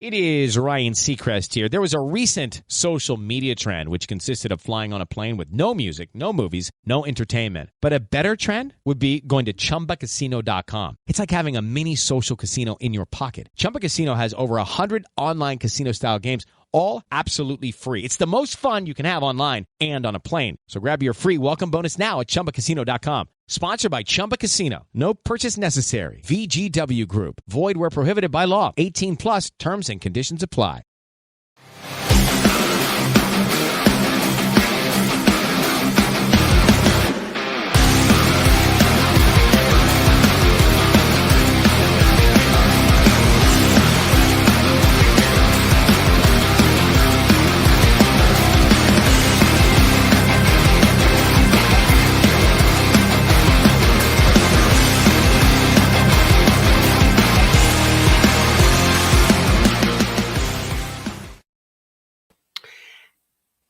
It is Ryan Seacrest here. There was a recent social media trend which consisted of flying on a plane with no music, no movies, no entertainment. But a better trend would be going to ChumbaCasino.com. It's like having a mini social casino in your pocket. Chumba Casino has over 100 online casino-style games, all absolutely free. It's the most fun you can have online and on a plane. So grab your free welcome bonus now at ChumbaCasino.com. Sponsored by Chumba Casino. No purchase necessary. VGW Group. Void where prohibited by law. 18 plus terms and conditions apply.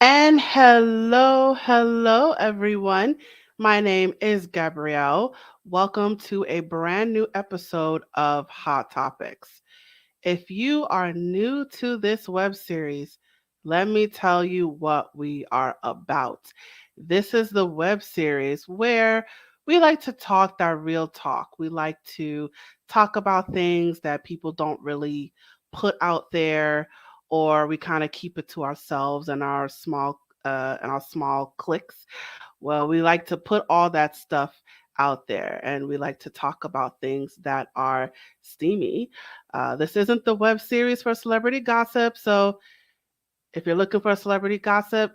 And hello, everyone. My name is Gabrielle. Welcome to a brand new episode of Hot Topics. If you are new to this web series, let me tell you what we are about. This is the web series where we like to talk that real talk. We like to talk about things that people don't really put out there, or we kind of keep it to ourselves and our small clicks. Well, we like to put all that stuff out there, and we like to talk about things that are steamy. This isn't the web series for celebrity gossip, so if you're looking for celebrity gossip,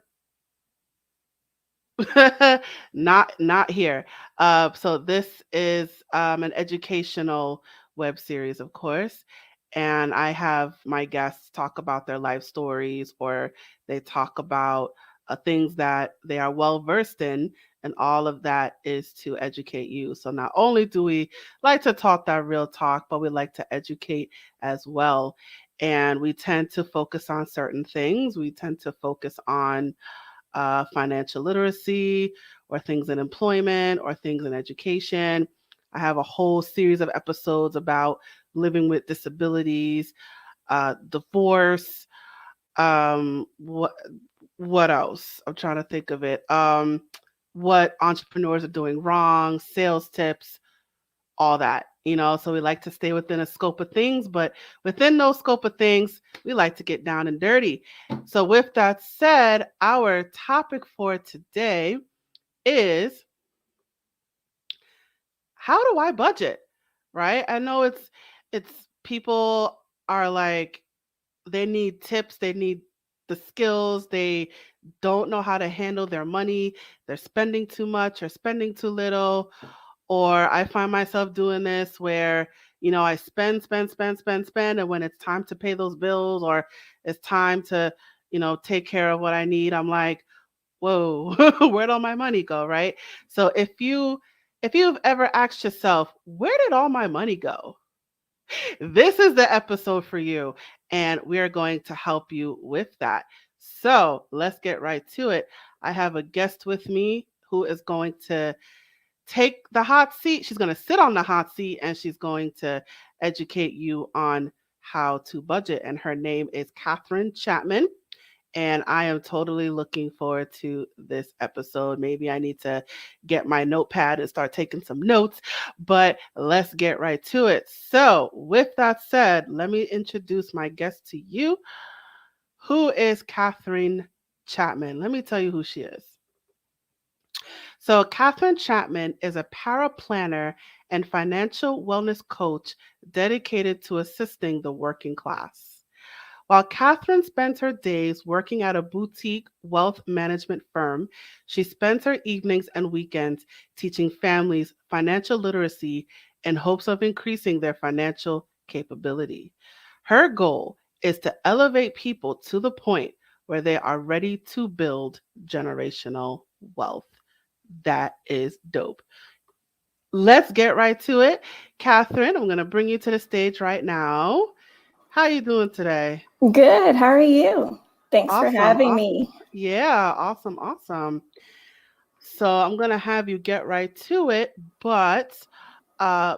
not here. So this is an educational web series, of course, and I have my guests talk about their life stories, or they talk about things that they are well versed in, and all of that is to educate you. So not only do we like to talk that real talk, but we like to educate as well. And we tend to focus on certain things. We tend to focus on financial literacy, or things in employment, or things in education. I have a whole series of episodes about living with disabilities, divorce. What else? I'm trying to think of it. What entrepreneurs are doing wrong, sales tips, all that. So we like to stay within a scope of things, but within those scope of things, we like to get down and dirty. So with that said, our topic for today is, how do I budget? Right? I know it's people are like, they need tips, they need the skills, they don't know how to handle their money, they're spending too much or spending too little. Or I find myself doing this where, I spend, and when it's time to pay those bills, or it's time to, take care of what I need, I'm like, whoa, where'd all my money go, right? So if you've ever asked yourself, where did all my money go? This is the episode for you, and we're going to help you with that. So let's get right to it. I have a guest with me who is going to take the hot seat. She's going to sit on the hot seat, and she's going to educate you on how to budget. And her name is Katherine Chatmon. And I am totally looking forward to this episode. Maybe I need to get my notepad and start taking some notes, but let's get right to it. So, with that said, let me introduce my guest to you. Who is Katherine Chatmon? Let me tell you who she is. So, Katherine Chatmon is a paraplanner and financial wellness coach dedicated to assisting the working class. While Katherine spends her days working at a boutique wealth management firm, she spends her evenings and weekends teaching families financial literacy in hopes of increasing their financial capability. Her goal is to elevate people to the point where they are ready to build generational wealth. That is dope. Let's get right to it. Katherine, I'm going to bring you to the stage right now. How are you doing today? Good. How are you? Thanks for Awesome. having me. Yeah, awesome. So I'm going to have you get right to it, but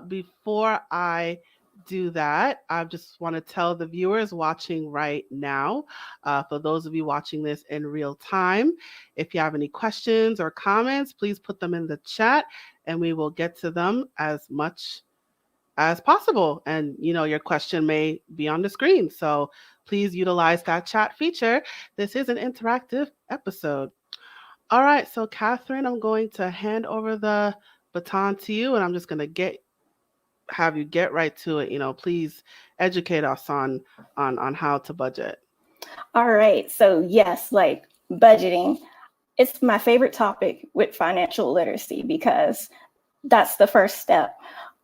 before I do that, I just want to tell the viewers watching right now, for those of you watching this in real time, if you have any questions or comments, please put them in the chat and we will get to them as much as possible. And your question may be on the screen. So please utilize that chat feature. This is an interactive episode. All right. So Katherine, I'm going to hand over the baton to you and I'm just going to have you get right to it. Please educate us on how to budget. All right. So yes, like budgeting, it's my favorite topic with financial literacy because that's the first step.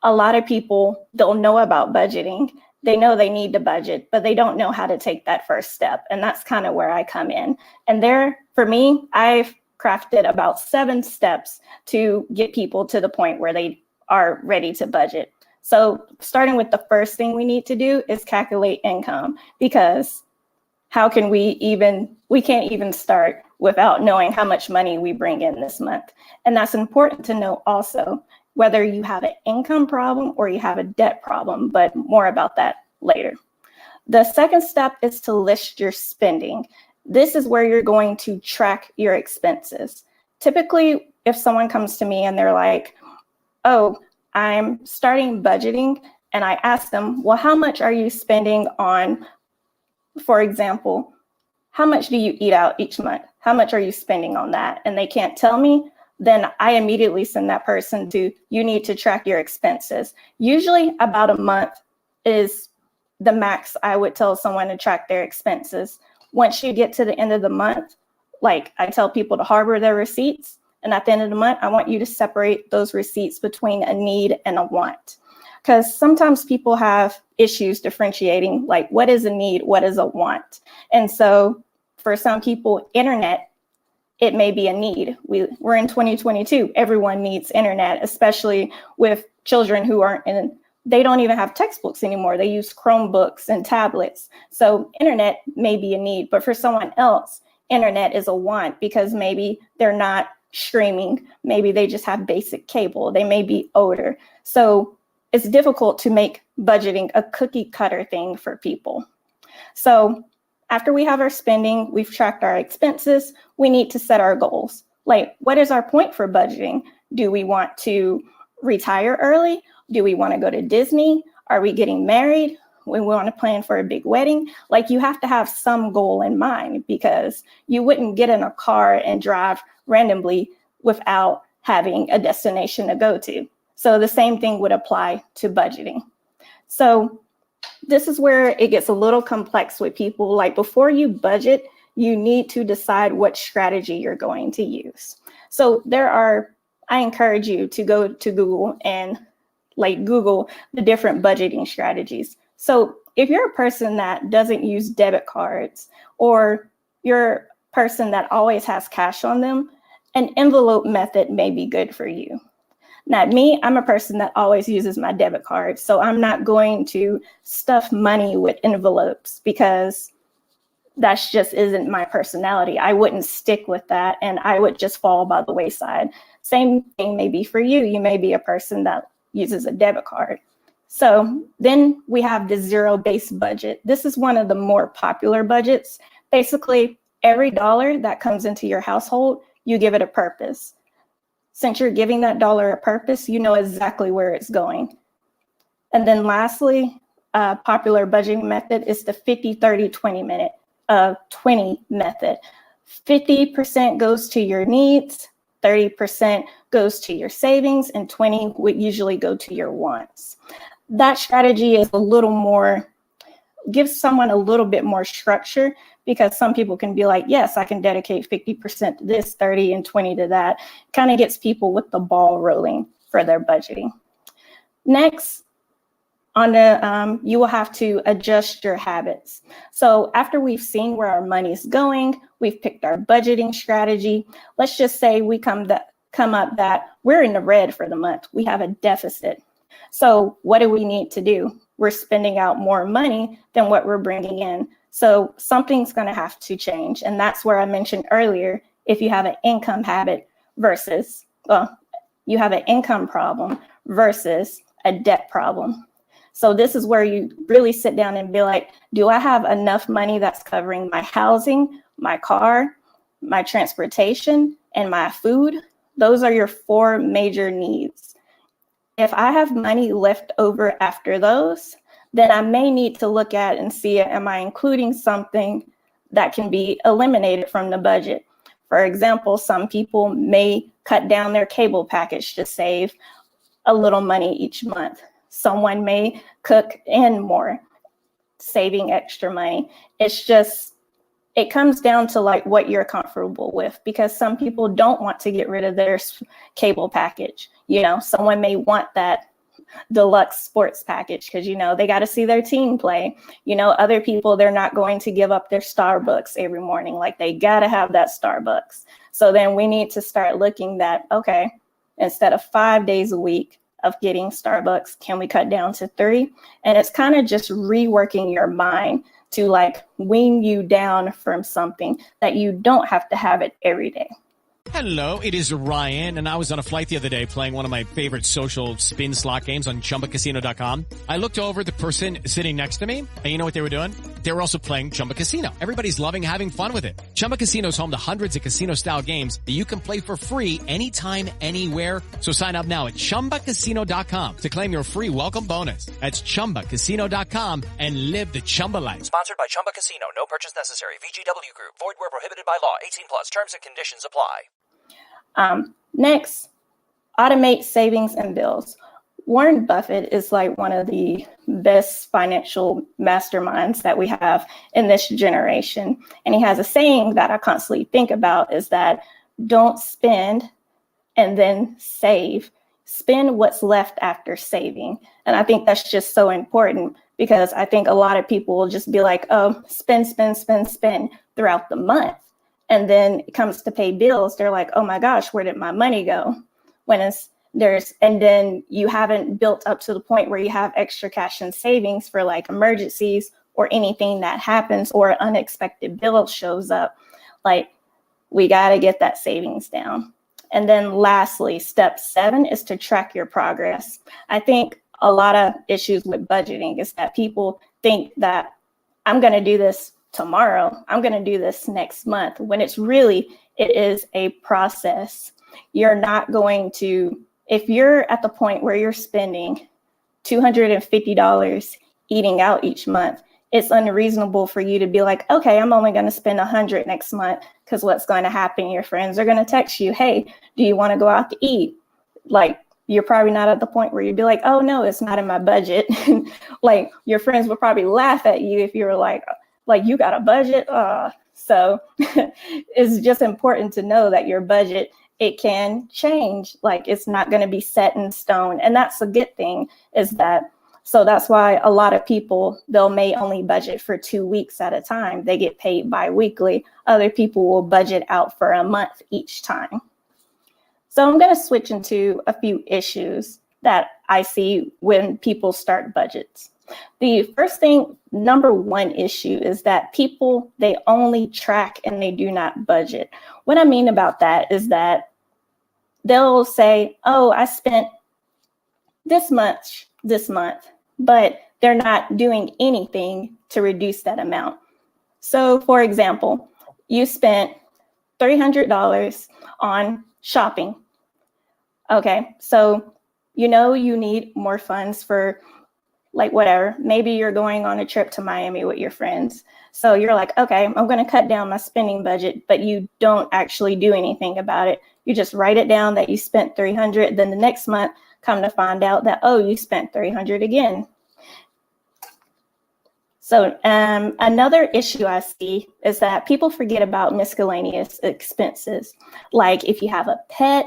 A lot of people don't know about budgeting. They know they need to budget, but they don't know how to take that first step. And that's kind of where I come in. And for me, I've crafted about 7 steps to get people to the point where they are ready to budget. So starting with the first thing we need to do is calculate income, because we can't even start without knowing how much money we bring in this month. And that's important to know also, whether you have an income problem or you have a debt problem, but more about that later. The second step is to list your spending. This is where you're going to track your expenses. Typically, if someone comes to me and they're like, oh, I'm starting budgeting, and I ask them, well, how much are you spending on, for example, how much do you eat out each month? How much are you spending on that? And they can't tell me, then I immediately send that person to, you need to track your expenses. Usually about a month is the max I would tell someone to track their expenses. Once you get to the end of the month, like I tell people to harbor their receipts. And at the end of the month, I want you to separate those receipts between a need and a want. Because sometimes people have issues differentiating, like what is a need, what is a want. And so for some people, internet, it may be a need. We're in 2022. Everyone needs internet, especially with children who they don't even have textbooks anymore. They use Chromebooks and tablets. So internet may be a need, but for someone else, internet is a want because maybe they're not streaming. Maybe they just have basic cable. They may be older. So it's difficult to make budgeting a cookie cutter thing for people. So after we have our spending, we've tracked our expenses, we need to set our goals. Like, what is our point for budgeting? Do we want to retire early? Do we want to go to Disney? Are we getting married? We want to plan for a big wedding. Like, you have to have some goal in mind, because you wouldn't get in a car and drive randomly without having a destination to go to. So the same thing would apply to budgeting. So this is where it gets a little complex with people. Like, before you budget, you need to decide what strategy you're going to use. So I encourage you to go to Google and Google the different budgeting strategies. So if you're a person that doesn't use debit cards, or you're a person that always has cash on them, an envelope method may be good for you. Now, me, I'm a person that always uses my debit card. So I'm not going to stuff money with envelopes, because that's just isn't my personality. I wouldn't stick with that, and I would just fall by the wayside. Same thing may be for you. You may be a person that uses a debit card. So then we have the zero-based budget. This is one of the more popular budgets. Basically, every dollar that comes into your household, you give it a purpose. Since you're giving that dollar a purpose, you know exactly where it's going. And then lastly, a popular budgeting method is the 50-30-20 method. 50% goes to your needs, 30% goes to your savings, and 20 would usually go to your wants. That strategy is gives someone a little bit more structure, because some people can be like, yes, I can dedicate 50% to this, 30 and 20 to that. Kind of gets people with the ball rolling for their budgeting. Next, you will have to adjust your habits. So after we've seen where our money is going, we've picked our budgeting strategy. Let's just say we come up that we're in the red for the month. We have a deficit. So what do we need to do? We're spending out more money than what we're bringing in. So something's going to have to change. And that's where I mentioned earlier, if you have an income habit you have an income problem versus a debt problem. So this is where you really sit down and be like, do I have enough money that's covering my housing, my car, my transportation, and my food? Those are your 4 major needs. If I have money left over after those, then I may need to look at and see, am I including something that can be eliminated from the budget? For example, some people may cut down their cable package to save a little money each month. Someone may cook in more, saving extra money. It comes down to like what you're comfortable with, because some people don't want to get rid of their cable package. Someone may want that deluxe sports package because, they got to see their team play. Other people, they're not going to give up their Starbucks every morning. Like, they got to have that Starbucks. So then we need to start looking at, okay, instead of 5 days a week of getting Starbucks, can we cut down to 3? And it's kind of just reworking your mind to like wean you down from something that you don't have to have it every day. Hello, it is Ryan, and I was on a flight the other day playing one of my favorite social spin slot games on ChumbaCasino.com. I looked over at the person sitting next to me, and you know what they were doing? They were also playing Chumba Casino. Everybody's loving having fun with it. Chumba Casino is home to hundreds of casino-style games that you can play for free anytime, anywhere. So sign up now at ChumbaCasino.com to claim your free welcome bonus. That's ChumbaCasino.com and live the Chumba life. Sponsored by Chumba Casino. No purchase necessary. VGW Group. Void where prohibited by law. 18 plus. Terms and conditions apply. Next, automate savings and bills. Warren Buffett is like one of the best financial masterminds that we have in this generation. And he has a saying that I constantly think about, is that don't spend and then save. Spend what's left after saving. And I think that's just so important, because I think a lot of people will just be like, oh, spend throughout the month. And then it comes to pay bills, they're like, oh my gosh, where did my money go? And then you haven't built up to the point where you have extra cash and savings for like emergencies or anything that happens, or an unexpected bill shows up. Like, we got to get that savings down. And then lastly, step 7 is to track your progress. I think a lot of issues with budgeting is that people think that I'm going to do this tomorrow, I'm going to do this next month, when it is a process. You're not going to, if you're at the point where you're spending $250 eating out each month, it's unreasonable for you to be like, okay, I'm only going to spend $100 next month, because what's going to happen? Your friends are going to text you, hey, do you want to go out to eat? Like, you're probably not at the point where you'd be like, oh no, it's not in my budget. Like, your friends would probably laugh at you if you were like, you got a budget? So it's just important to know that your budget, it can change. Like, it's not going to be set in stone. And that's a good thing, so that's why a lot of people, may only budget for 2 weeks at a time. They get paid bi-weekly. Other people will budget out for a month each time. So I'm going to switch into a few issues that I see when people start budgets. The first thing, number 1 issue, is that people, they only track and they do not budget. What I mean about that is that they'll say, oh, I spent this much this month, but they're not doing anything to reduce that amount. So for example, you spent $300 on shopping. Okay, so you need more funds for like whatever, maybe you're going on a trip to Miami with your friends. So you're like, okay, I'm going to cut down my spending budget, but you don't actually do anything about it. You just write it down that you spent $300. Then the next month, come to find out that, oh, you spent $300 again. So another issue I see is that people forget about miscellaneous expenses. Like if you have a pet,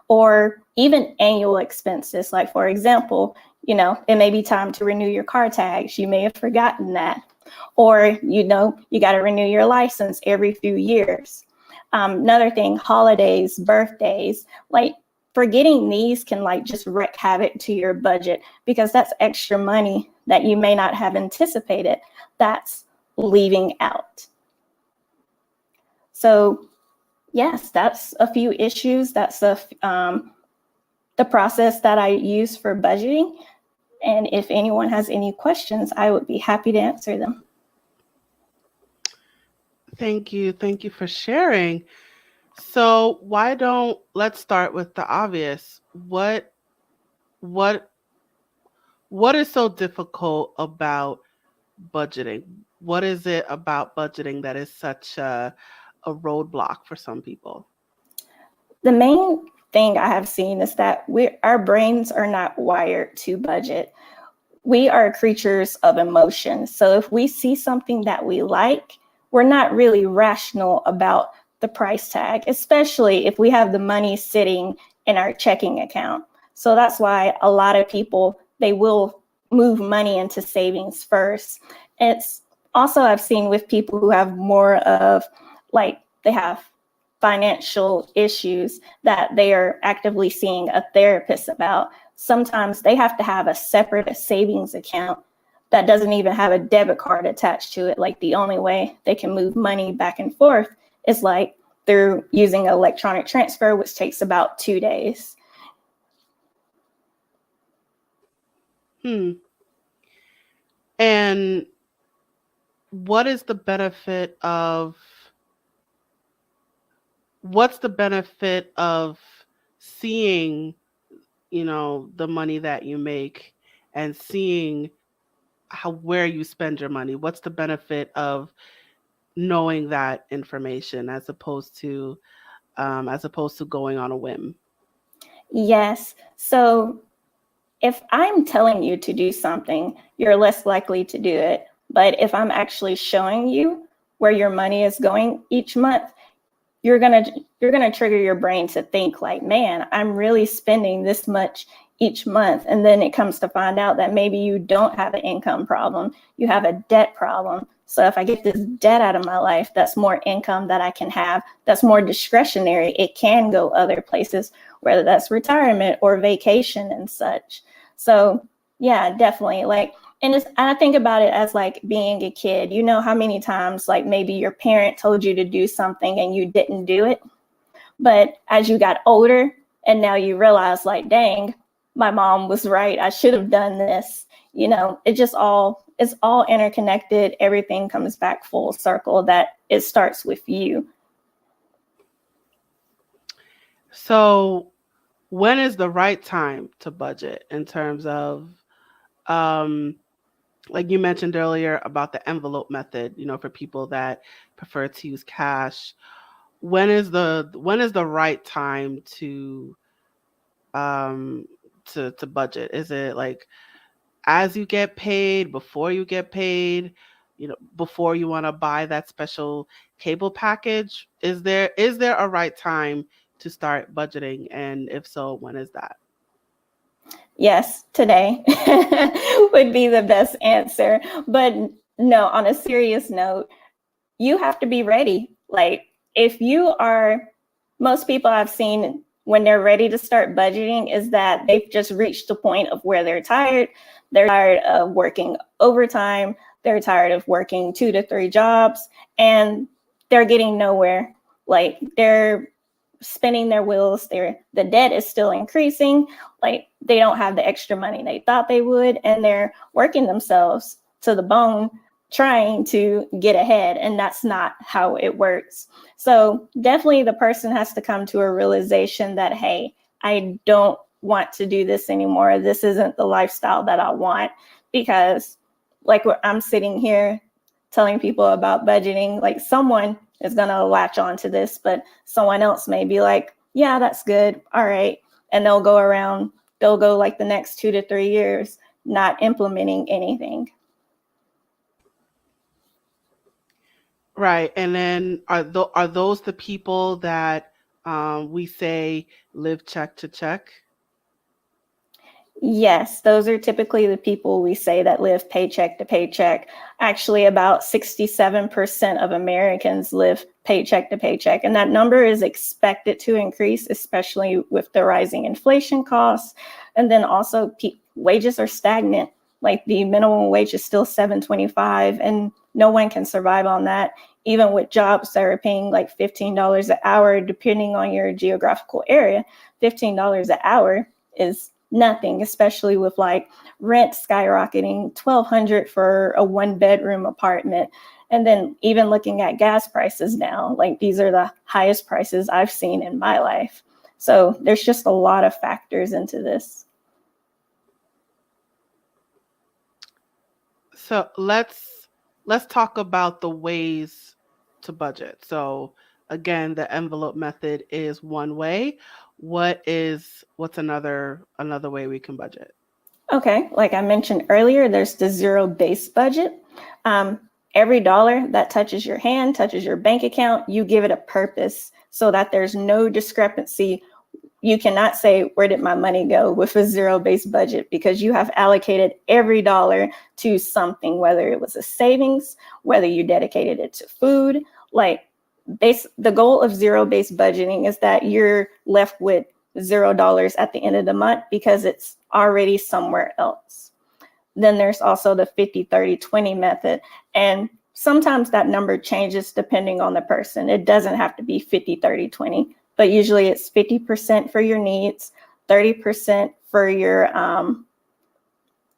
or even annual expenses. Like, for example, it may be time to renew your car tags. You may have forgotten that. Or, you got to renew your license every few years. Another thing, holidays, birthdays, like forgetting these can like just wreak havoc to your budget, because that's extra money that you may not have anticipated. That's leaving out. So yes, that's a few issues. That's the process that I use for budgeting. And if anyone has any questions, I would be happy to answer them. Thank you. Thank you for sharing. So let's start with the obvious. What what is so difficult about budgeting? What is it about budgeting that is such a roadblock for some people? The main thing I have seen is that our brains are not wired to budget. We are creatures of emotion. So if we see something that we like, we're not really rational about the price tag, especially if we have the money sitting in our checking account. So that's why a lot of people, they will move money into savings first. It's also, I've seen with people who have more of they have financial issues that they are actively seeing a therapist about. Sometimes they have to have a separate savings account that doesn't even have a debit card attached to it. Like the only way they can move money back and forth is through using electronic transfer, which takes about 2 days. And what's the benefit of seeing, the money that you make and seeing where you spend your money? What's the benefit of knowing that information as opposed to going on a whim? Yes. So if I'm telling you to do something, you're less likely to do it. But if I'm actually showing you where your money is going each month, you're gonna trigger your brain to think man, I'm really spending this much each month. And then it comes to find out that maybe you don't have an income problem, you have a debt problem. So if I get this debt out of my life, that's more income that I can have, that's more discretionary. It can go other places, whether that's retirement or vacation and such. So yeah, definitely. And I think about it as being a kid. You know how many times maybe your parent told you to do something and you didn't do it. But as you got older and now you realize dang, my mom was right. I should have done this. It's all interconnected. Everything comes back full circle, that it starts with you. So when is the right time to budget in terms of, like you mentioned earlier about the envelope method, for people that prefer to use cash? When is the right time to budget? Is it as you get paid, before you get paid, before you want to buy that special cable package? Is there a right time to start budgeting? And if so, when is that? Yes, today would be the best answer. But no, on a serious note, you have to be ready. Most people I've seen when they're ready to start budgeting is that they've just reached the point of where they're tired. They're tired of working overtime. They're tired of working 2 to 3 jobs, and they're getting nowhere. They're spinning their wheels. The debt is still increasing. They don't have the extra money they thought they would, and they're working themselves to the bone trying to get ahead, and that's not how it works. So definitely the person has to come to a realization that, hey, I don't want to do this anymore. This isn't the lifestyle that I want. Because I'm sitting here telling people about budgeting, someone is going to latch on to this, but someone else may be like, yeah, that's good. All right. And they'll go the next 2 to 3 years not implementing anything. Right. And then are those the people that we say live check to check? Yes, those are typically the people we say that live paycheck to paycheck. Actually, about 67% of Americans live paycheck to paycheck, and that number is expected to increase, especially with the rising inflation costs. And then also wages are stagnant. The minimum wage is still $7.25, and no one can survive on that. Even with jobs that are paying $15 an hour, depending on your geographical area, $15 an hour is nothing, especially with like rent skyrocketing, $1,200 for a 1-bedroom apartment. And then even looking at gas prices now, like these are the highest prices I've seen in my life. So there's just a lot of factors into this. So let's talk about the ways to budget. So again, the envelope method is one way. What's another way we can budget? Okay, like I mentioned earlier, there's the zero-based budget. Every dollar that touches your hand, touches your bank account, you give it a purpose so that there's no discrepancy. You cannot say, where did my money go with a zero-based budget? Because you have allocated every dollar to something, whether it was a savings, whether you dedicated it to food. Like the goal of zero-based budgeting is that you're left with $0 at the end of the month because it's already somewhere else. Then there's also the 50-30-20 method. And sometimes that number changes depending on the person. It doesn't have to be 50-30-20, but usually it's 50% for your needs, 30% for your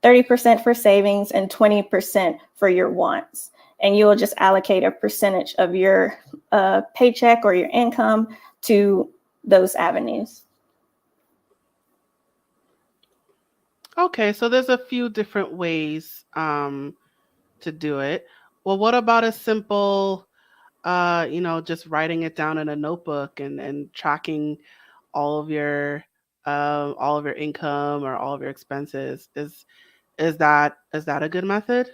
30% for savings, and 20% for your wants. And you will just allocate a percentage of your paycheck or your income to those avenues. Okay, so there's a few different ways to do it. Well, what about a simple, just writing it down in a notebook and tracking all of your income or all of your expenses? Is that a good method?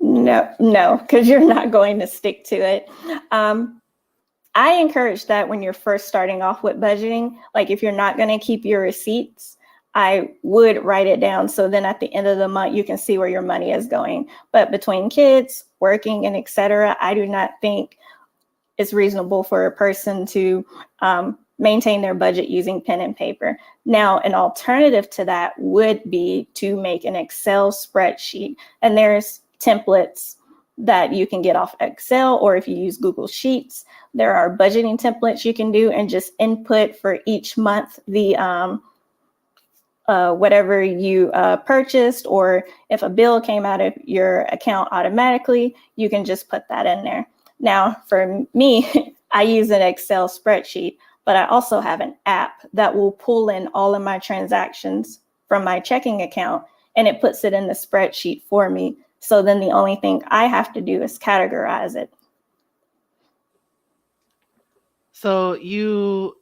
No, because you're not going to stick to it. I encourage that when you're first starting off with budgeting, like if you're not going to keep your receipts, I would write it down. So then at the end of the month, you can see where your money is going. But between kids, working, and etc., I do not think it's reasonable for a person to maintain their budget using pen and paper. Now, an alternative to that would be to make an Excel spreadsheet. And there's templates that you can get off Excel, or if you use Google Sheets, there are budgeting templates you can do and just input for each month the whatever you purchased, or if a bill came out of your account automatically, you can just put that in there. Now, for me, I use an Excel spreadsheet, but I also have an app that will pull in all of my transactions from my checking account, and it puts it in the spreadsheet for me. So then the only thing I have to do is categorize it. So you're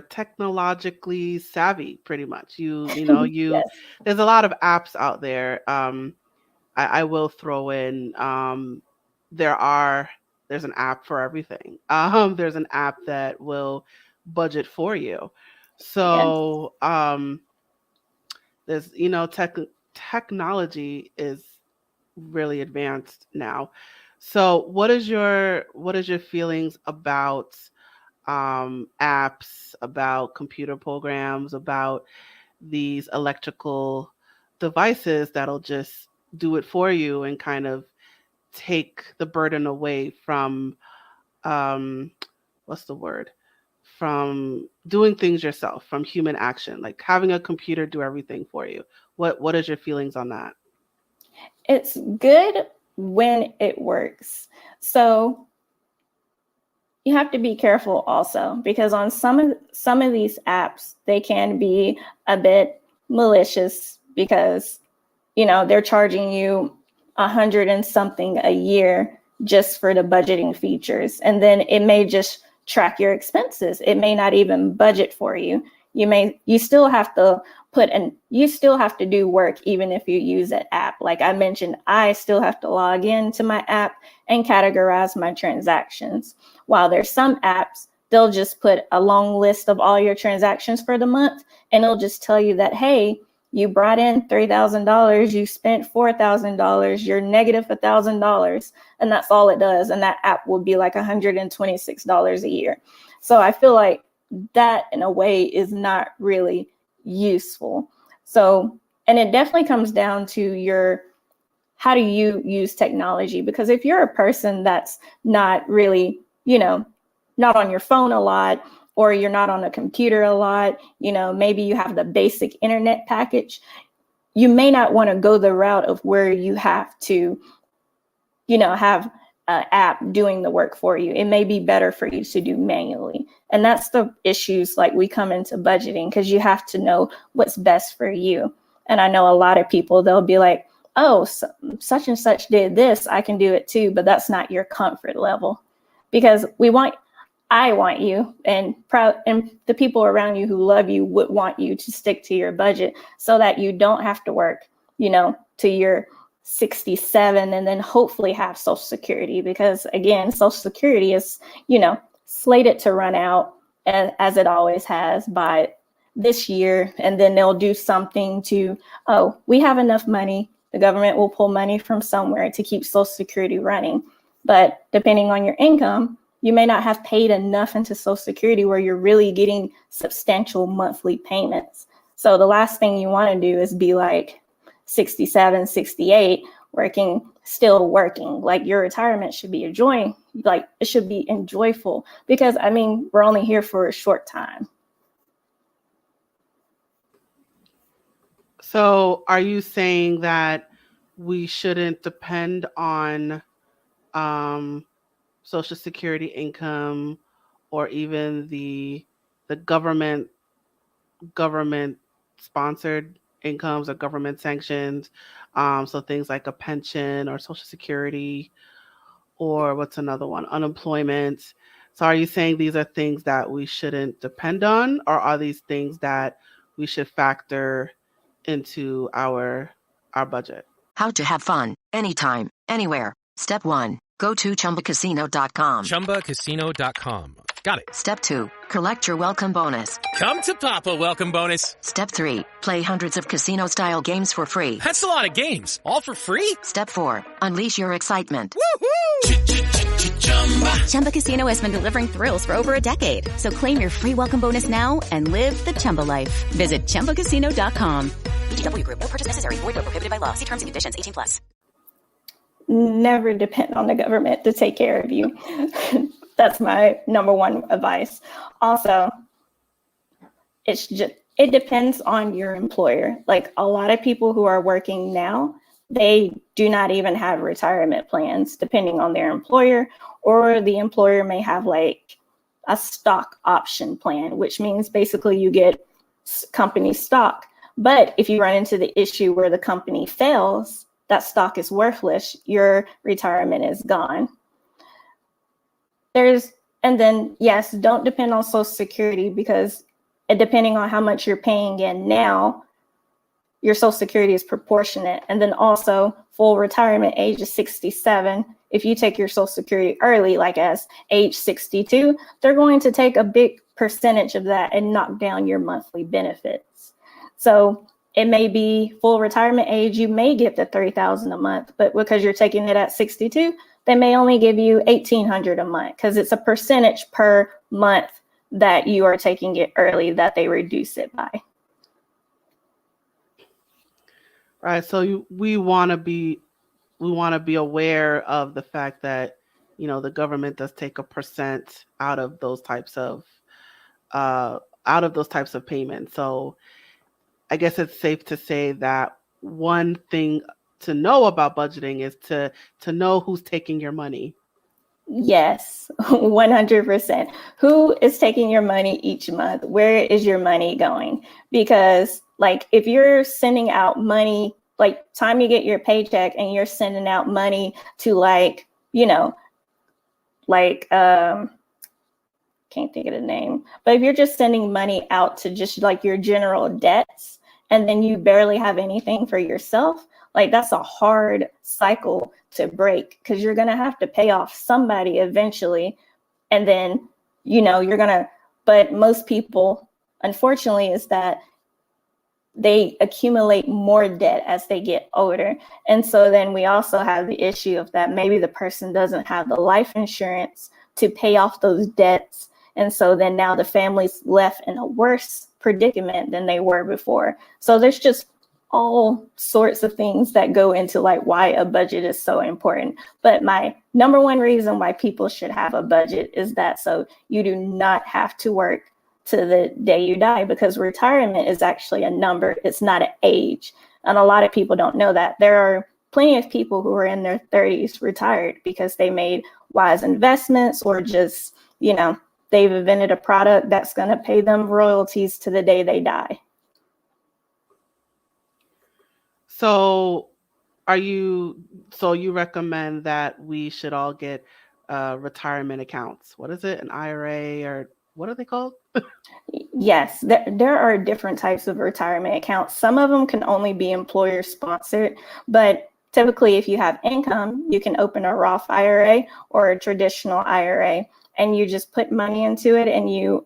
technologically savvy, pretty much. Yes. There's a lot of apps out there. I will throw in, there's an app for everything. There's an app that will budget for you. So, there's, technology is really advanced now. So what is your feelings about apps, about computer programs, about these electrical devices that'll just do it for you and kind of take the burden away from what's the word? From doing things yourself, from human action, like having a computer do everything for you. What is your feelings on that? It's good when it works. So you have to be careful also, because on some of these apps, they can be a bit malicious because, they're charging you $100 and something a year just for the budgeting features. And then it may just track your expenses. It may not even budget for you. You still have to do work even if you use an app. Like I mentioned, I still have to log into my app and categorize my transactions. While there's some apps, they'll just put a long list of all your transactions for the month, and it'll just tell you that, hey, you brought in $3,000, you spent $4,000, you're negative $1,000, and that's all it does. And that app will be like $126 a year. So I feel like that in a way is not really useful. So, and it definitely comes down to how do you use technology? Because if you're a person that's not really, not on your phone a lot, or you're not on a computer a lot, maybe you have the basic internet package, you may not want to go the route of where you have to, have an app doing the work for you. It may be better for you to do manually. And that's the issues like we come into budgeting, because you have to know what's best for you. And I know a lot of people, they'll be like, oh, such and such did this, I can do it too. But that's not your comfort level, because I want you, and the people around you who love you would want you to stick to your budget so that you don't have to work, to your 67 and then hopefully have Social Security, because again, Social Security is, slated to run out as it always has by this year. And then they'll do something to, oh, we have enough money. The government will pull money from somewhere to keep Social Security running. But depending on your income, you may not have paid enough into Social Security where you're really getting substantial monthly payments. So the last thing you want to do is be like 67, 68, still working. Like your retirement should be it should be enjoyable, because we're only here for a short time. So are you saying that we shouldn't depend on Social Security income, or even the government sponsored incomes or government sanctioned, so things like a pension or Social Security, or what's another one, unemployment? So are you saying these are things that we shouldn't depend on, or are these things that we should factor into our budget? How to have fun anytime, anywhere. Step 1. Go to ChumbaCasino.com. ChumbaCasino.com. Got it. Step 2. Collect your welcome bonus. Come to Papa welcome bonus. Step 3. Play hundreds of casino-style games for free. That's a lot of games. All for free? Step 4. Unleash your excitement. Woohoo! Chumba Casino has been delivering thrills for over a decade. So claim your free welcome bonus now and live the Chumba life. Visit ChumbaCasino.com. VGW Group. No purchase necessary. Void where prohibited by law. See terms and conditions. 18+. Never depend on the government to take care of you. That's my number one advice. Also, it depends on your employer. Like a lot of people who are working now, they do not even have retirement plans depending on their employer, or the employer may have like a stock option plan, which means basically you get company stock. But if you run into the issue where the company fails, that stock is worthless, your retirement is gone. And then, yes, don't depend on Social Security, because depending on how much you're paying in now, your Social Security is proportionate. And then also full retirement age is 67. If you take your Social Security early, like as age 62, they're going to take a big percentage of that and knock down your monthly benefits. So it may be full retirement age, you may get the $3,000 a month, but because you're taking it at 62, they may only give you $1,800 a month, because it's a percentage per month that you are taking it early that they reduce it by. Right. So we want to be aware of the fact that, the government does take a percent out of those types of payments. So I guess it's safe to say that one thing to know about budgeting is to know who's taking your money. Yes, 100%. Who is taking your money each month? Where is your money going? Because like if you're sending out money, like time you get your paycheck and you're sending out money to can't think of the name, but if you're just sending money out to just like your general debts, and then you barely have anything for yourself, like that's a hard cycle to break, because you're going to have to pay off somebody eventually. And then, but most people, unfortunately, is that they accumulate more debt as they get older. And so then we also have the issue of that maybe the person doesn't have the life insurance to pay off those debts. And so then now the family's left in a worse predicament than they were before. So there's just all sorts of things that go into like why a budget is so important. But my number one reason why people should have a budget is that so you do not have to work to the day you die, because retirement is actually a number. It's not an age. And a lot of people don't know that. There are plenty of people who are in their 30s retired because they made wise investments, or just, you know, they've invented a product that's going to pay them royalties to the day they die. So you recommend that we should all get retirement accounts? What is it? An IRA, or what are they called? Yes, there are different types of retirement accounts. Some of them can only be employer sponsored, but typically if you have income, you can open a Roth IRA or a traditional IRA, and you just put money into it and you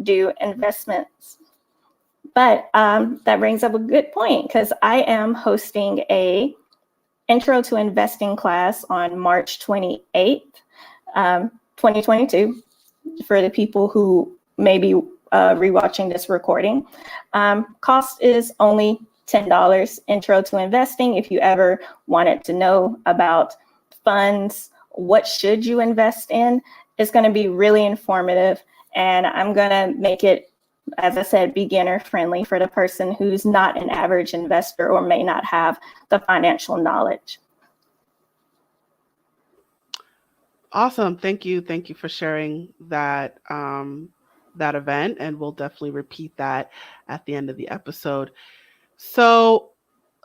do investments. But that brings up a good point, because I am hosting a intro to investing class on March 28th, 2022, for the people who may be rewatching this recording. Cost is only $10, intro to investing. If you ever wanted to know about funds, what should you invest in, it's going to be really informative. And I'm going to make it, as I said, beginner friendly for the person who's not an average investor or may not have the financial knowledge. Awesome. Thank you. Thank you for sharing that that event, and we'll definitely repeat that at the end of the episode. So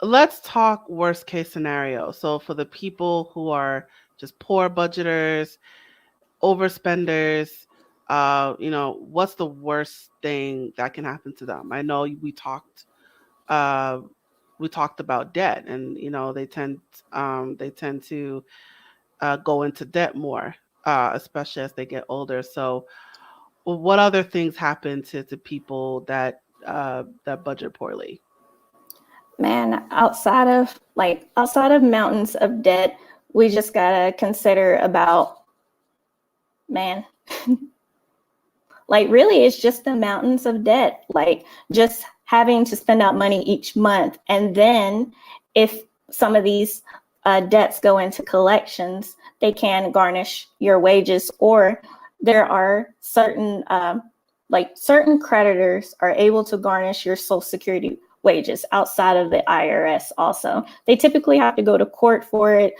let's talk worst case scenario. So for the people who are just poor budgeters, overspenders, what's the worst thing that can happen to them? I know we talked about debt, and they tend to go into debt more, especially as they get older. So what other things happen to people that budget poorly? Man, outside of mountains of debt, we just gotta consider about, man, like really it's just the mountains of debt, like just having to spend out money each month. And then if some of these debts go into collections, they can garnish your wages, or there are certain creditors are able to garnish your Social Security wages outside of the IRS also. They typically have to go to court for it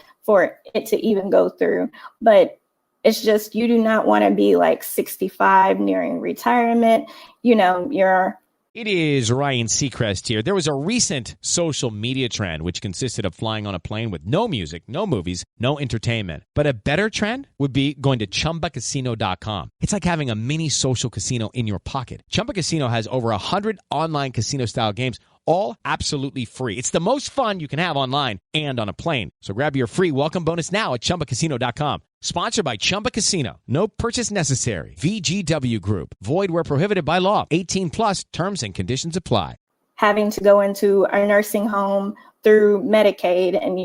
to even go through. But it's just, you do not want to be like 65 nearing retirement. It is Ryan Seacrest here. There was a recent social media trend which consisted of flying on a plane with no music, no movies, no entertainment. But a better trend would be going to ChumbaCasino.com. It's like having a mini social casino in your pocket. Chumba Casino has over 100 online casino-style games, all absolutely free. It's the most fun you can have online and on a plane. So grab your free welcome bonus now at ChumbaCasino.com. Sponsored by Chumba Casino. No purchase necessary. VGW Group. Void where prohibited by law. 18 plus. Terms and conditions apply. Having to go into a nursing home through Medicaid, and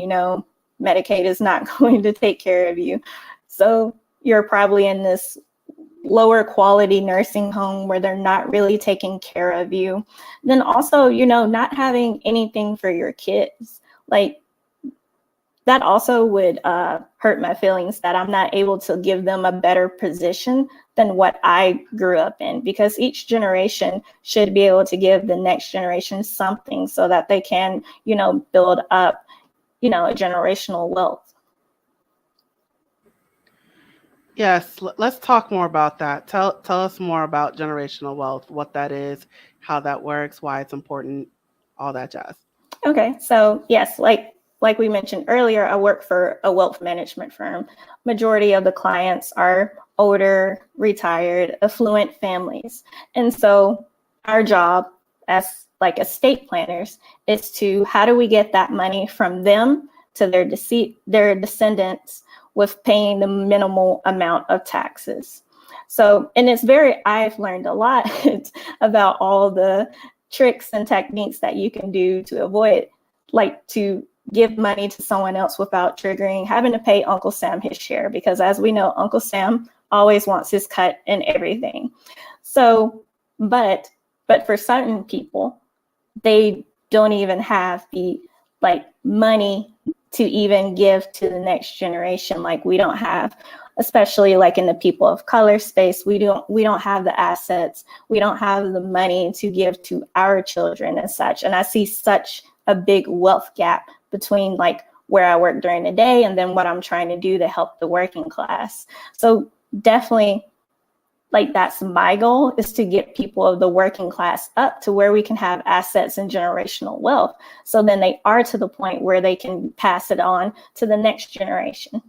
Medicaid is not going to take care of you. So you're probably in this lower quality nursing home where they're not really taking care of you. Then also, not having anything for your kids. Like, that also would hurt my feelings that I'm not able to give them a better position than what I grew up in, because each generation should be able to give the next generation something so that they can, build up, a generational wealth. Yes, let's talk more about that. Tell us more about generational wealth, what that is, how that works, why it's important, all that jazz. Okay, so yes, like we mentioned earlier, I work for a wealth management firm. Majority of the clients are older, retired, affluent families. And so our job as like estate planners is to, how do we get that money from them to their descendants with paying the minimal amount of taxes? So, and I've learned a lot about all the tricks and techniques that you can do to avoid, like to give money to someone else without having to pay Uncle Sam his share, because as we know, Uncle Sam always wants his cut in everything. So, but for certain people, they don't even have the like money to even give to the next generation. Like we don't have, especially like in the people of color space, we don't have the assets, we don't have the money to give to our children and such. And I see such a big wealth gap between like where I work during the day and then what I'm trying to do to help the working class. So definitely, like that's my goal, is to get people of the working class up to where we can have assets and generational wealth. So then they are to the point where they can pass it on to the next generation.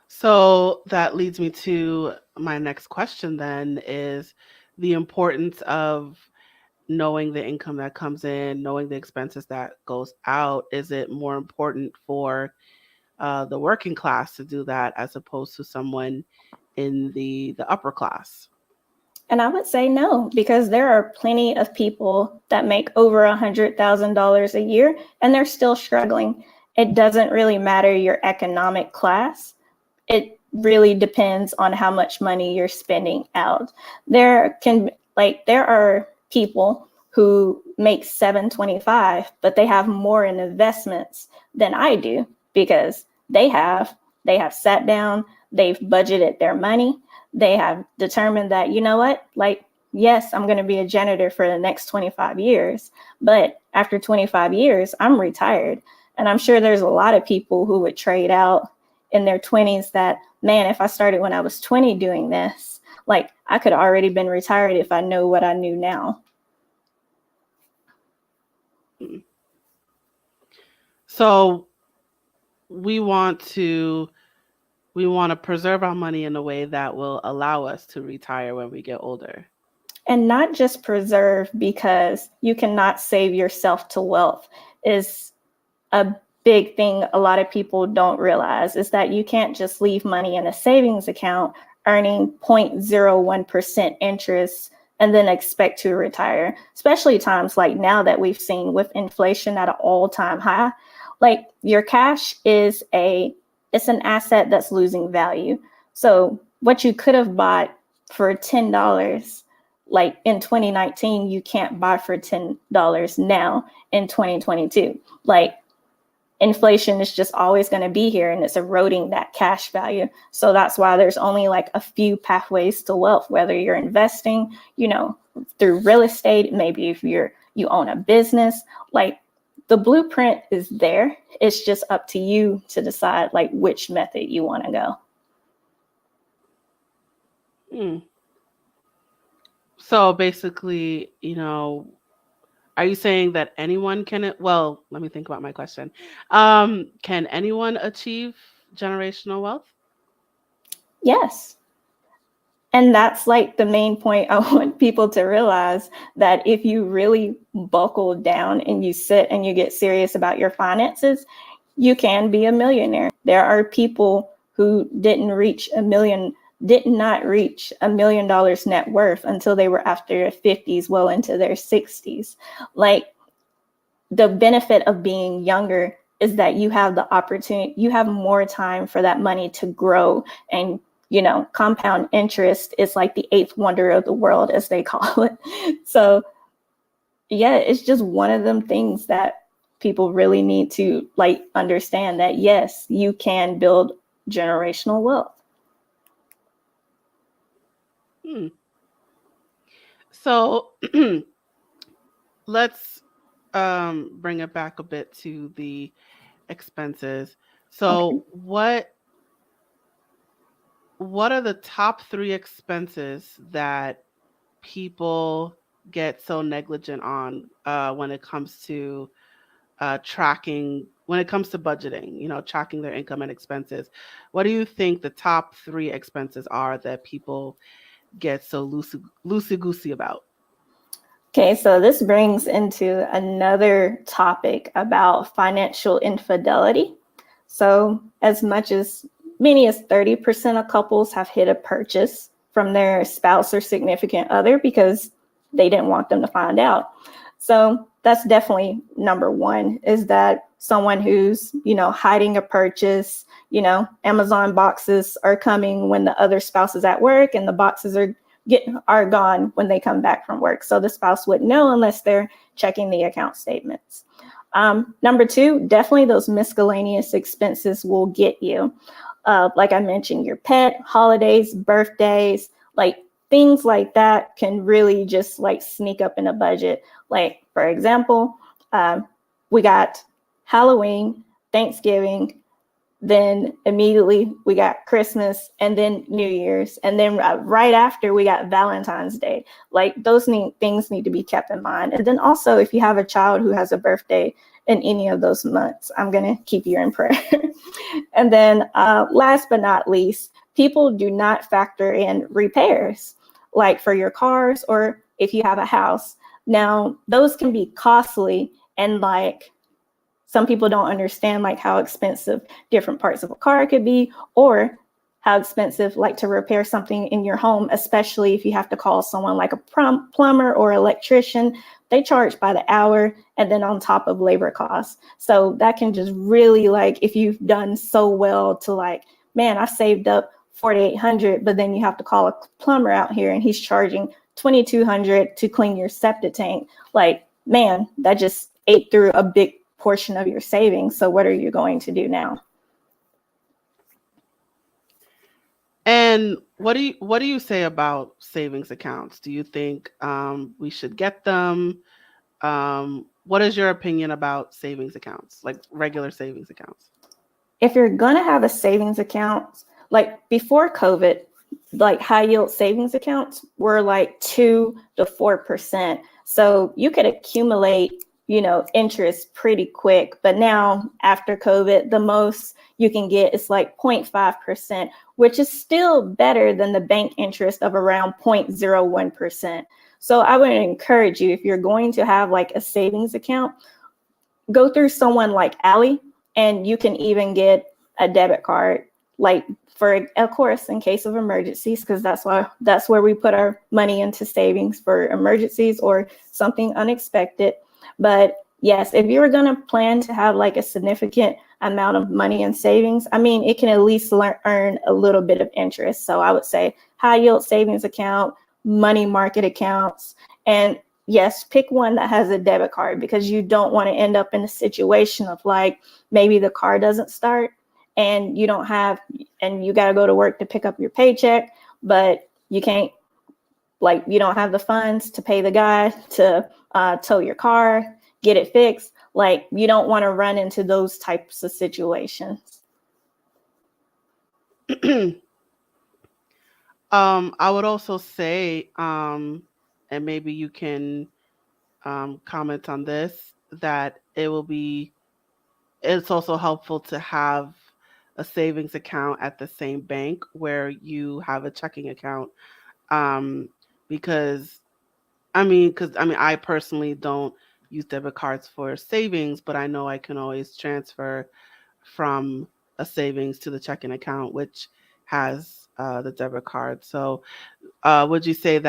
So that leads me to my next question then, is the importance of knowing the income that comes in, knowing the expenses that goes out. Is it more important for the working class to do that as opposed to someone in the upper class? And I would say no, because there are plenty of people that make over $100,000 a year and they're still struggling. It doesn't really matter your economic class. It really depends on how much money you're spending out. There are people who make $725, but they have more in investments than I do, because they have sat down, they've budgeted their money, they have determined that, you know what, like, yes, I'm going to be a janitor for the next 25 years, but after 25 years, I'm retired. And I'm sure there's a lot of people who would trade out in their 20s that, man, if I started when I was 20 doing this, like I could have already been retired if I know what I knew now. So we want to preserve our money in a way that will allow us to retire when we get older. And not just preserve, because you cannot save yourself to wealth is a big thing a lot of people don't realize, is that you can't just leave money in a savings account earning 0.01% interest and then expect to retire, especially times like now that we've seen with inflation at an all-time high. Like your cash it's an asset that's losing value. So what you could have bought for $10, like in 2019, you can't buy for $10 now in 2022. Like inflation is just always going to be here and it's eroding that cash value. So that's why there's only like a few pathways to wealth, whether you're investing, through real estate, maybe if you own a business, like the blueprint is there. It's just up to you to decide like which method you want to go. So basically, are you saying that anyone can, well, let me think about my question. Can anyone achieve generational wealth? Yes. And that's like the main point I want people to realize, that if you really buckle down and you sit and you get serious about your finances, you can be a millionaire. There are people who did not reach $1 million net worth until they were after their 50s, well into their 60s. Like the benefit of being younger is that you have the opportunity, you have more time for that money to grow. And compound interest is like the 8th wonder of the world, as they call it. So yeah, it's just one of them things that people really need to like understand, that yes, you can build generational wealth. So let's bring it back a bit to the expenses. So okay. What are the top 3 expenses that people get so negligent on when it comes to tracking, when it comes to budgeting, tracking their income and expenses? What do you think the top 3 expenses are that people get so loosey-goosey about? Okay, so this brings into another topic about financial infidelity. So as many as 30% of couples have hid a purchase from their spouse or significant other because they didn't want them to find out. So that's definitely number one, is that someone who's, hiding a purchase, Amazon boxes are coming when the other spouse is at work and the boxes are are gone when they come back from work. So the spouse wouldn't know unless they're checking the account statements. Number two, definitely those miscellaneous expenses will get you. Like I mentioned, your pet, holidays, birthdays, like things like that can really just like sneak up in a budget. Like, for example, we got Halloween, Thanksgiving, then immediately we got Christmas, and then New Year's, and then right after we got Valentine's Day. Like those things need to be kept in mind. And then also, if you have a child who has a birthday in any of those months, I'm going to keep you in prayer. And then last but not least, people do not factor in repairs, like for your cars or if you have a house. Now, those can be costly, and like some people don't understand like how expensive different parts of a car could be, or how expensive like to repair something in your home, especially if you have to call someone like a plumber or electrician. They charge by the hour, and then on top of labor costs. So that can just really, like, if you've done so well to like, man, I saved up $4,800, but then you have to call a plumber out here and he's charging $2,200 to clean your septic tank. Like, man, that just ate through a big portion of your savings. So what are you going to do now? And what do you say about savings accounts? Do you think we should get them? What is your opinion about savings accounts, like regular savings accounts? If you're going to have a savings account, like before COVID, like high yield savings accounts were like 2 to 4%. So you could accumulate, interest pretty quick. But now after COVID, the most you can get is like 0.5%, which is still better than the bank interest of around 0.01%. So I would encourage you, if you're going to have like a savings account, go through someone like Allie, and you can even get a debit card, like for, of course, in case of emergencies, because that's where we put our money into savings for emergencies or something unexpected. But yes, if you were going to plan to have like a significant amount of money in savings, I mean, it can at least earn a little bit of interest. So I would say high yield savings account, money market accounts, and yes, pick one that has a debit card, because you don't want to end up in a situation of like, maybe the car doesn't start and you don't have, and you got to go to work to pick up your paycheck, but you can't, like, you don't have the funds to pay the guy to tow your car, get it fixed. Like, you don't want to run into those types of situations. I would also say, and maybe you can comment on this, that it's also helpful to have a savings account at the same bank where you have a checking account. Because I personally don't use debit cards for savings, but I know I can always transfer from a savings to the checking account, which has the debit card. So would you say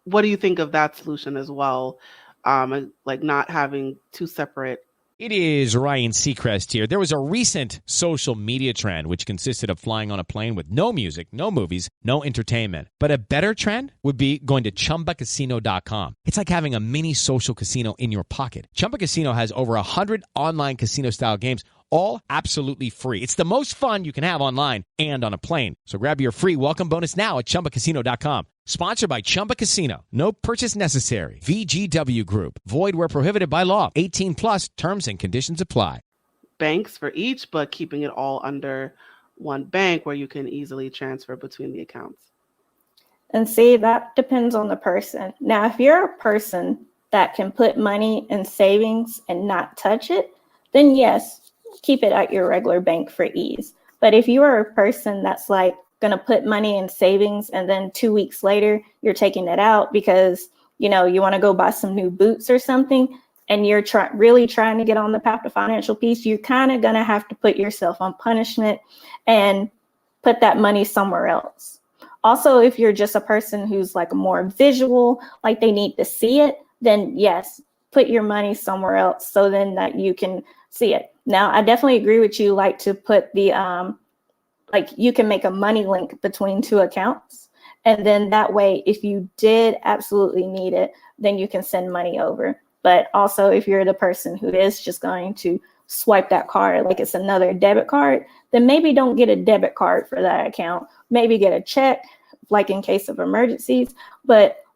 what do you think of that solution as well? Like not having two separate. It is Ryan Seacrest here. There was a recent social media trend which consisted of flying on a plane with no music, no movies, no entertainment. But a better trend would be going to ChumbaCasino.com. It's like having a mini social casino in your pocket. Chumba Casino has over 100 online casino-style games, all absolutely free. It's the most fun you can have online and on a plane. So grab your free welcome bonus now at ChumbaCasino.com. Sponsored by Chumba Casino. No purchase necessary. VGW Group. Void where prohibited by law. 18 plus. Terms and conditions apply. Banks for each, but keeping it all under one bank where you can easily transfer between the accounts. And see, that depends on the person. Now, if you're a person that can put money in savings and not touch it, then yes, keep it at your regular bank for ease. But if you are a person that's like going to put money in savings and then 2 weeks later you're taking it out because you want to go buy some new boots or something, and you're really trying to get on the path to financial peace, you're kind of going to have to put yourself on punishment and put that money somewhere else. Also, if you're just a person who's like more visual, like they need to see it, then yes, put your money somewhere else so then that you can see it. Now, I definitely agree with you, like to put the, like you can make a money link between two accounts. And then that way, if you did absolutely need it, then you can send money over. But also, if you're the person who is just going to swipe that card like it's another debit card, then maybe don't get a debit card for that account. Maybe get a check, like in case of emergencies,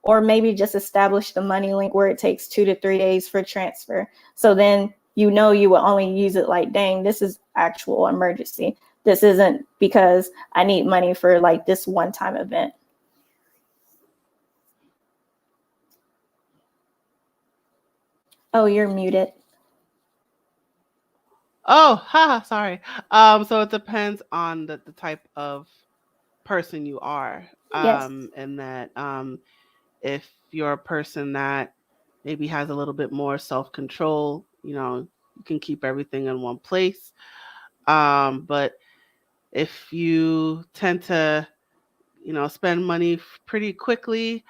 or maybe just establish the money link where it takes 2 to 3 days for transfer. So then you know you will only use it like, dang, this is actual emergency. This isn't because I need money for like this one-time event. Oh, you're muted. Oh, sorry. So it depends on the type of person you are. Yes. And that if you're a person that maybe has a little bit more self-control, you can keep everything in one place. But if you tend to, spend money pretty quickly,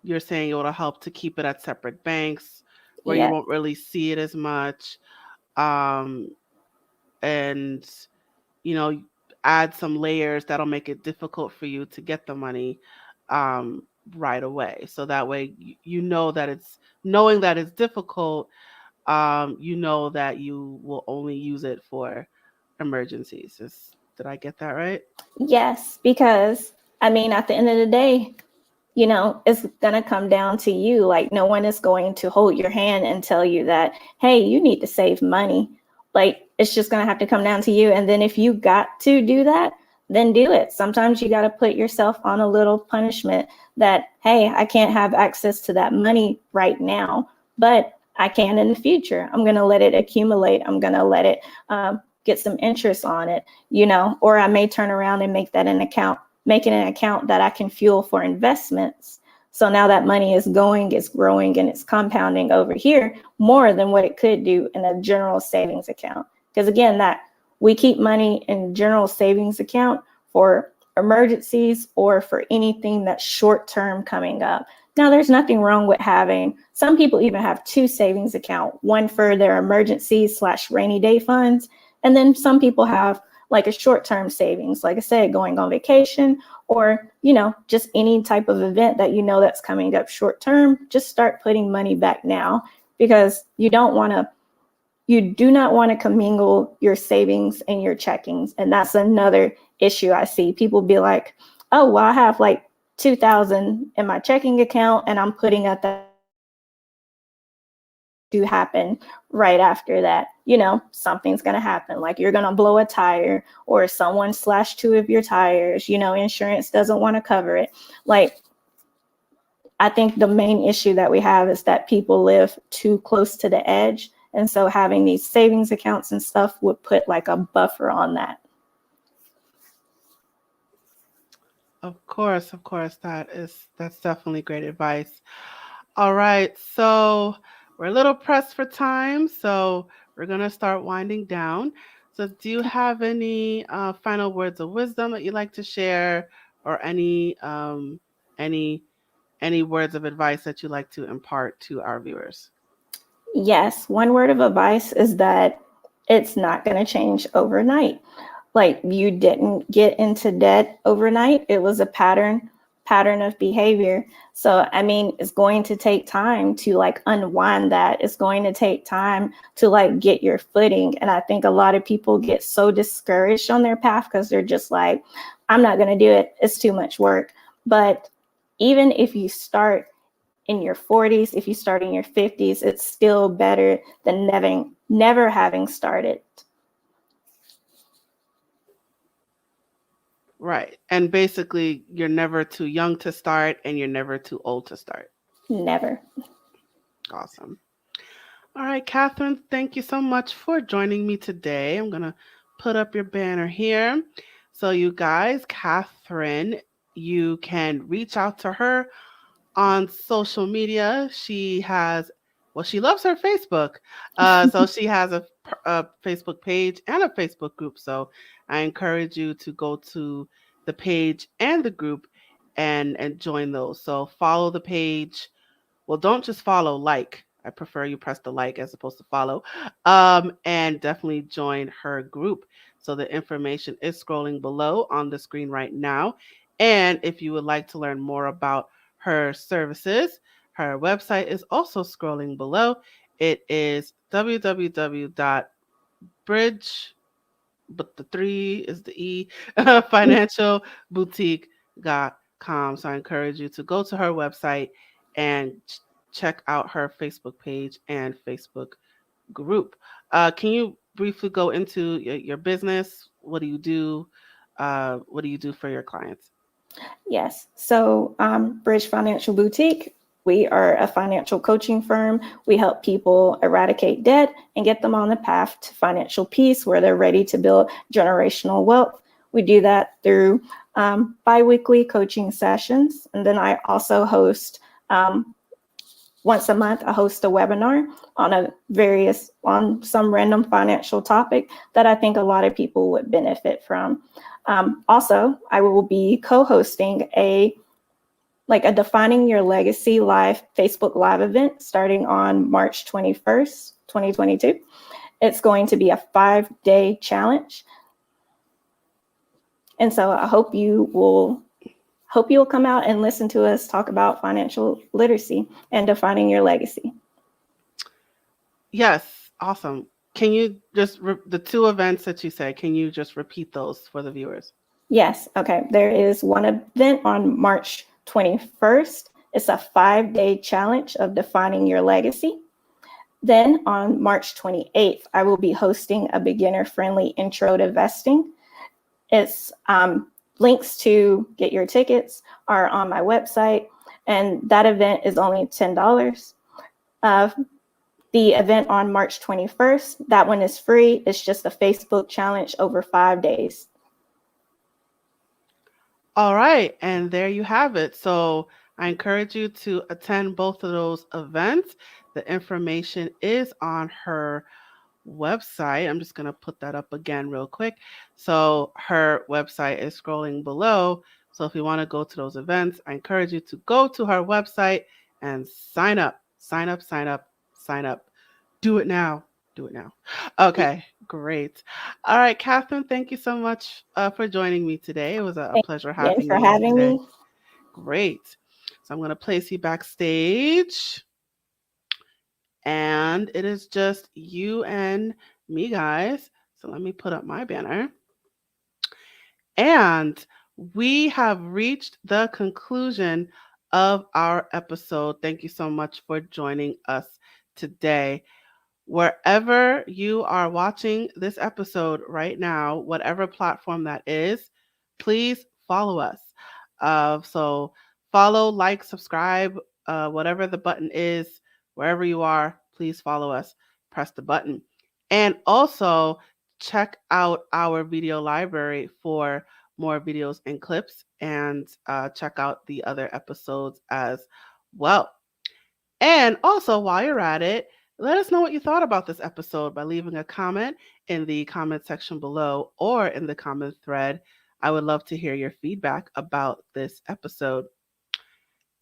you're saying it will help to keep it at separate banks where you Yeah. won't really see it as much. Um, and, you know, add some layers that'll make it difficult for you to get the money um, right away. So that way, you know that knowing that it's difficult, you know that you will only use it for emergencies. Did I get that right? Yes, because I mean, at the end of the day, it's going to come down to you. Like, no one is going to hold your hand and tell you that, hey, you need to save money. Like, it's just going to have to come down to you. And then if you got to do that, then do it. Sometimes you got to put yourself on a little punishment that, hey, I can't have access to that money right now, but I can in the future. I'm going to let it accumulate. I'm going to let it get some interest on it, or I may turn around and make it an account that I can fuel for investments. So now that money is going, it's growing, and it's compounding over here more than what it could do in a general savings account. Because again, that we keep money in general savings account for emergencies or for anything that's short term coming up. Now, there's nothing wrong with some people even have 2 savings accounts, one for their emergencies / rainy day funds. And then some people have like a short-term savings, like I said, going on vacation or, just any type of event that that's coming up short-term. Just start putting money back now, because you do not want to commingle your savings and your checkings. And that's another issue I see. People be like, oh, well, I have like 2,000 in my checking account and I'm putting at that to happen right after that. Something's going to happen, like you're going to blow a tire or someone slashed 2 of your tires, insurance doesn't want to cover it. Like, I think the main issue that we have is that people live too close to the edge. And so having these savings accounts and stuff would put like a buffer on that. Of course, that's definitely great advice. All right, so we're a little pressed for time, so we're gonna start winding down. So, do you have any final words of wisdom that you'd like to share, or any any words of advice that you'd like to impart to our viewers? Yes, one word of advice is that it's not going to change overnight. Like, you didn't get into debt overnight. It was a pattern of behavior. So, I mean, it's going to take time to like unwind that. It's going to take time to like get your footing. And I think a lot of people get so discouraged on their path because they're just like, I'm not going to do it. It's too much work. But even if you start in your 40s, if you start in your 50s, it's still better than never having started. Right. And basically, you're never too young to start and you're never too old to start. Never. Awesome. All right, Katherine, thank you so much for joining me today. I'm going to put up your banner here. So, you guys, Katherine, you can reach out to her on social media. She loves her Facebook. So she has a Facebook page and a Facebook group. So I encourage you to go to the page and the group and join those. So follow the page. Well, don't just follow, like. I prefer you press the like as opposed to follow. And definitely join her group. So the information is scrolling below on the screen right now. And if you would like to learn more about her services, her website is also scrolling below. It is www.bridge, but the 3 is the E, financialboutique.com. So I encourage you to go to her website and check out her Facebook page and Facebook group. Can you briefly go into your business? What do you do? What do you do for your clients? Yes. So Bridge Financial Boutique, we are a financial coaching firm. We help people eradicate debt and get them on the path to financial peace where they're ready to build generational wealth. We do that through bi-weekly coaching sessions. And then I also host once a month, I host a webinar on some random financial topic that I think a lot of people would benefit from. Also, I will be co-hosting a Defining Your Legacy live Facebook Live event starting on March 21st, 2022. It's going to be a 5-day challenge. And so I hope you will come out and listen to us talk about financial literacy and defining your legacy. Yes, awesome. Can you just, the 2 events that you said, can you just repeat those for the viewers? Yes. Okay. There is one event on March 21st. It's a 5-day challenge of defining your legacy. Then on March 28th, I will be hosting a beginner-friendly intro to vesting. It's links to get your tickets are on my website, and that event is only $10. The event on March 21st, that one is free. It's just a Facebook challenge over 5 days. All right, and there you have it. So I encourage you to attend both of those events. The information is on her website. I'm just going to put that up again real quick. So her website is scrolling below. So if you want to go to those events, I encourage you to go to her website and sign up. Sign up, sign up, sign up. Do it now. Do it now. Okay, great. All right, Katherine, thank you so much for joining me today. It was a pleasure having you. Thanks for having me. Great. So I'm going to place you backstage. And it is just you and me, guys. So let me put up my banner. And we have reached the conclusion of our episode. Thank you so much for joining us today. Wherever you are watching this episode right now, whatever platform that is, please follow us. So follow, like, subscribe, whatever the button is, wherever you are, please follow us, press the button. And also check out our video library for more videos and clips, and check out the other episodes as well. And also, while you're at it, let us know what you thought about this episode by leaving a comment in the comment section below or in the comment thread. I would love to hear your feedback about this episode.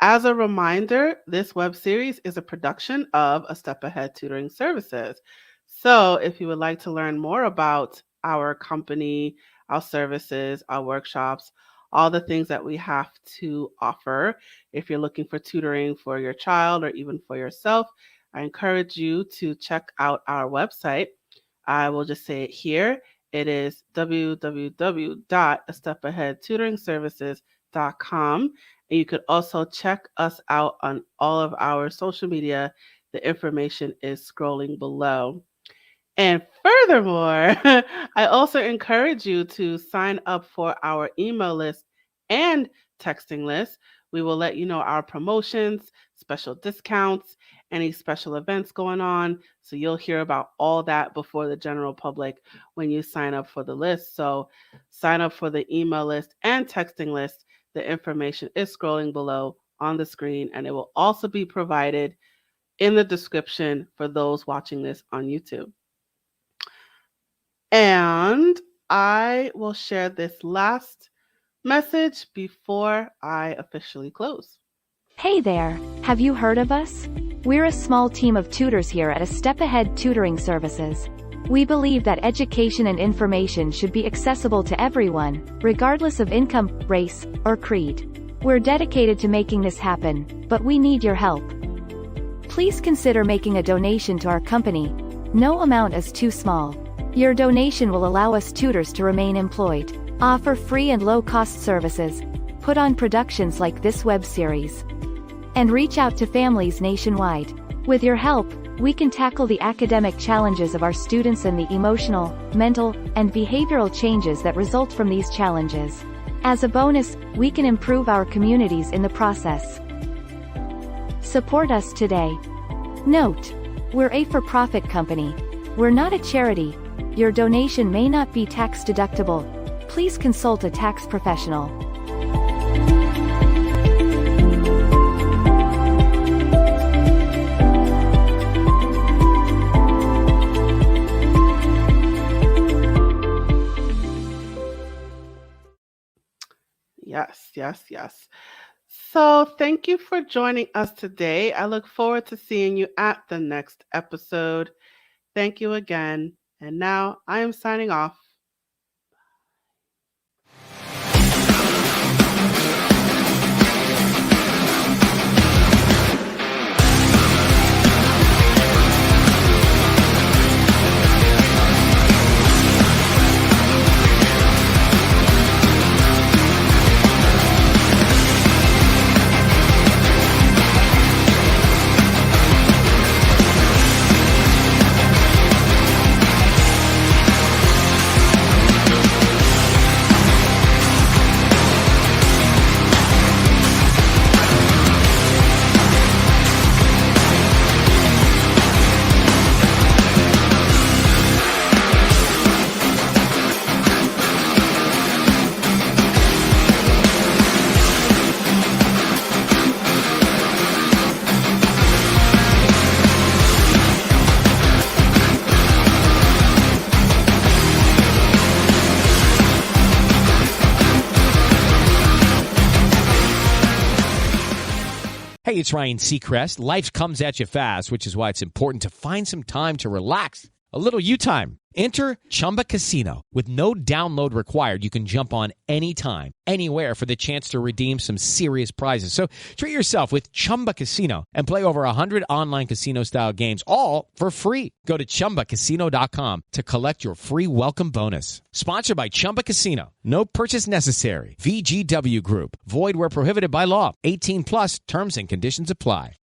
As a reminder, this web series is a production of A Step Ahead Tutoring Services. So if you would like to learn more about our company, our services, our workshops, all the things that we have to offer, if you're looking for tutoring for your child or even for yourself, I encourage you to check out our website. I will just say it here. It is www.astepaheadtutoringservices.com. And you could also check us out on all of our social media. The information is scrolling below. And furthermore, I also encourage you to sign up for our email list and texting list. We will let you know our promotions, special discounts, any special events going on. So you'll hear about all that before the general public when you sign up for the list. So sign up for the email list and texting list. The information is scrolling below on the screen, and it will also be provided in the description for those watching this on YouTube. And I will share this last message before I officially close. Hey there, have you heard of us? We're a small team of tutors here at A Step Ahead Tutoring Services. We believe that education and information should be accessible to everyone, regardless of income, race, or creed. We're dedicated to making this happen, but we need your help. Please consider making a donation to our company. No amount is too small. Your donation will allow us tutors to remain employed, offer free and low-cost services, put on productions like this web series, and reach out to families nationwide. With your help, we can tackle the academic challenges of our students and the emotional, mental, and behavioral changes that result from these challenges. As a bonus, we can improve our communities in the process. Support us today. Note: we're a for-profit company. We're not a charity. Your donation may not be tax deductible. Please consult a tax professional. Yes. So thank you for joining us today. I look forward to seeing you at the next episode. Thank you again. And now I am signing off. Hey, it's Ryan Seacrest. Life comes at you fast, which is why it's important to find some time to relax. A little you time. Enter Chumba Casino. With no download required, you can jump on anytime, anywhere for the chance to redeem some serious prizes. So treat yourself with Chumba Casino and play over 100 online casino-style games, all for free. Go to ChumbaCasino.com to collect your free welcome bonus. Sponsored by Chumba Casino. No purchase necessary. VGW Group. Void where prohibited by law. 18 plus terms and conditions apply.